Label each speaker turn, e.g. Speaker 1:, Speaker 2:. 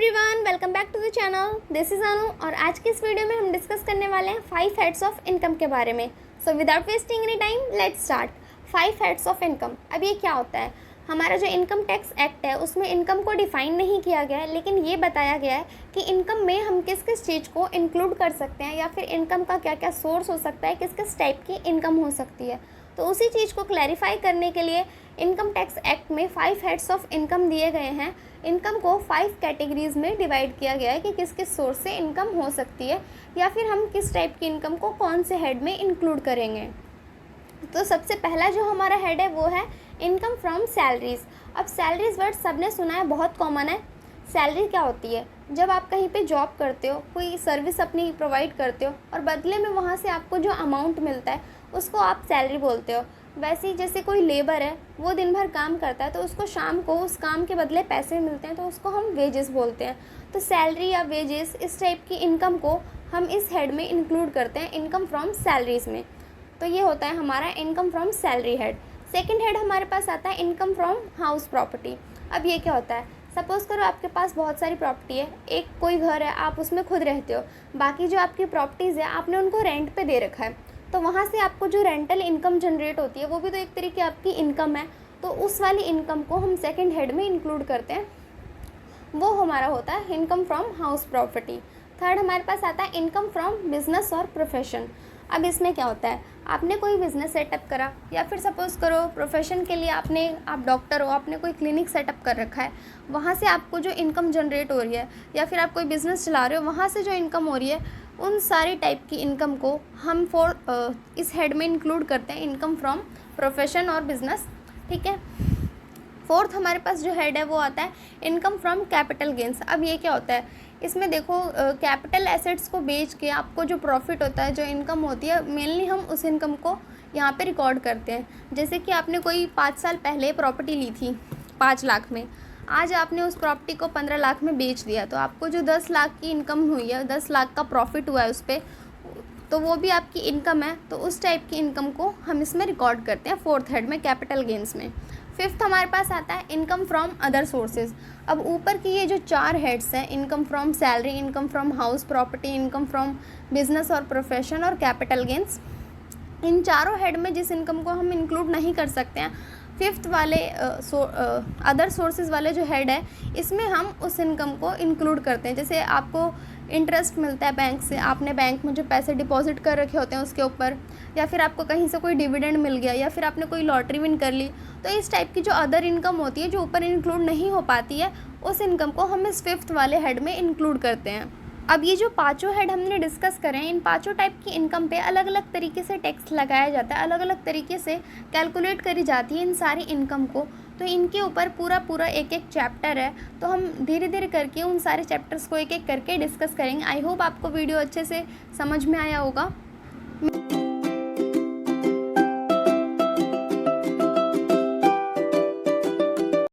Speaker 1: Everyone, welcome back to the channel. This is Anu और आज की इस वीडियो में हम डिस्कस करने वाले हैं 5 हेड्स ऑफ इनकम के बारे में। So without wasting any time let's start. 5 heads of income. अब ये क्या होता है? हमारा जो इनकम टैक्स एक्ट है उसमें इनकम को डिफ़ाइन नहीं किया गया है, लेकिन ये बताया गया है कि इनकम में हम किस किस चीज़ को इंक्लूड कर सकते हैं या फिर इनकम का क्या क्या सोर्स हो सकता है, किस किस टाइप की इनकम हो सकती है। तो उसी चीज़ को क्लैरिफाई करने के लिए इनकम टैक्स एक्ट में 5 हेड्स ऑफ इनकम दिए गए हैं। इनकम को 5 कैटेगरीज में डिवाइड किया गया है कि किस किस सोर्स से इनकम हो सकती है या फिर हम किस टाइप की इनकम को कौन से हेड में इंक्लूड करेंगे। तो सबसे पहला जो हमारा हेड है वो है इनकम फ्रॉम सैलरीज़। अब सैलरीज़ वर्ड सबने सुना है, बहुत कॉमन है। सैलरी क्या होती है? जब आप कहीं पे जॉब करते हो, कोई सर्विस अपनी प्रोवाइड करते हो और बदले में वहाँ से आपको जो अमाउंट मिलता है उसको आप सैलरी बोलते हो। वैसे ही जैसे कोई लेबर है, वो दिन भर काम करता है तो उसको शाम को उस काम के बदले पैसे मिलते हैं, तो उसको हम वेजेस बोलते हैं। तो सैलरी या वेजेस, इस टाइप की इनकम को हम इस हेड में इंक्लूड करते हैं, इनकम फ्रॉम सैलरीज़ में। तो ये होता है हमारा income from salary head. Second head हमारे पास आता है इनकम फ्रॉम हाउस प्रॉपर्टी। अब ये क्या होता है? सपोज़ करो आपके पास बहुत सारी प्रॉपर्टी है, एक कोई घर है, आप उसमें खुद रहते हो, बाकी जो आपकी प्रॉपर्टीज़ है आपने उनको रेंट पे दे रखा है, तो वहाँ से आपको जो रेंटल इनकम जनरेट होती है वो भी तो एक तरीके आपकी इनकम है। तो उस वाली इनकम को हम सेकंड हेड में इंक्लूड करते हैं, वो हमारा होता है income from house property. Third हमारे पास आता है इनकम फ्रॉम बिजनेस और प्रोफेशन। अब इसमें क्या होता है? आपने कोई बिज़नेस सेटअप करा या फिर सपोज़ करो प्रोफेशन के लिए आप डॉक्टर हो, आपने कोई क्लिनिक सेटअप कर रखा है, वहाँ से आपको जो इनकम जनरेट हो रही है, या फिर आप कोई बिज़नेस चला रहे हो, वहाँ से जो इनकम हो रही है, उन सारी टाइप की इनकम को हम इस हेड में इंक्लूड करते हैं, इनकम फ्रॉम प्रोफेशन और बिज़नेस। ठीक है। फोर्थ हमारे पास जो हेड है वो आता है इनकम फ्रॉम कैपिटल गेंस। अब ये क्या होता है? इसमें देखो, कैपिटल एसेट्स को बेच के आपको जो प्रॉफिट होता है, जो इनकम होती है, मेनली हम उस इनकम को यहाँ पे रिकॉर्ड करते हैं। जैसे कि आपने कोई 5 साल पहले प्रॉपर्टी ली थी 5 लाख में, आज आपने उस प्रॉपर्टी को 15 लाख में बेच दिया, तो आपको जो 10 लाख की इनकम हुई है, 10 लाख का प्रॉफिट हुआ है उस पर, तो वो भी आपकी इनकम है। तो उस टाइप की इनकम को हम इसमें रिकॉर्ड करते हैं फोर्थ हेड में, कैपिटल गेंस में। फिफ्थ हमारे पास आता है इनकम फ्रॉम अदर सोर्सेज। अब ऊपर की ये जो 4 हेड्स हैं, income from salary, income from house property, income from business और प्रोफेशन और कैपिटल गेंस, इन चारों हेड में जिस इनकम को हम इंक्लूड नहीं कर सकते हैं, फिफ्थ वाले अदर सोर्सेज वाले जो हेड है, इसमें हम उस इनकम को इंक्लूड करते हैं। जैसे आपको इंटरेस्ट मिलता है बैंक से, आपने बैंक में जो पैसे डिपॉजिट कर रखे होते हैं उसके ऊपर, या फिर आपको कहीं से कोई डिविडेंड मिल गया, या फिर आपने कोई लॉटरी विन कर ली, तो इस टाइप की जो अदर इनकम होती है जो ऊपर इंक्लूड नहीं हो पाती है, उस इनकम को हम इस फिफ्थ वाले हेड में इंक्लूड करते हैं। अब ये जो पांचों हेड हमने डिस्कस करें, इन पांचों टाइप की इनकम पे अलग अलग तरीके से टैक्स लगाया जाता है, अलग अलग तरीके से कैलकुलेट करी जाती है इन सारी इनकम को। तो इनके ऊपर पूरा एक एक चैप्टर है, तो हम धीरे धीरे करके उन सारे चैप्टर्स को एक एक करके डिस्कस करेंगे। आई होप आपको वीडियो अच्छे से समझ में आया होगा।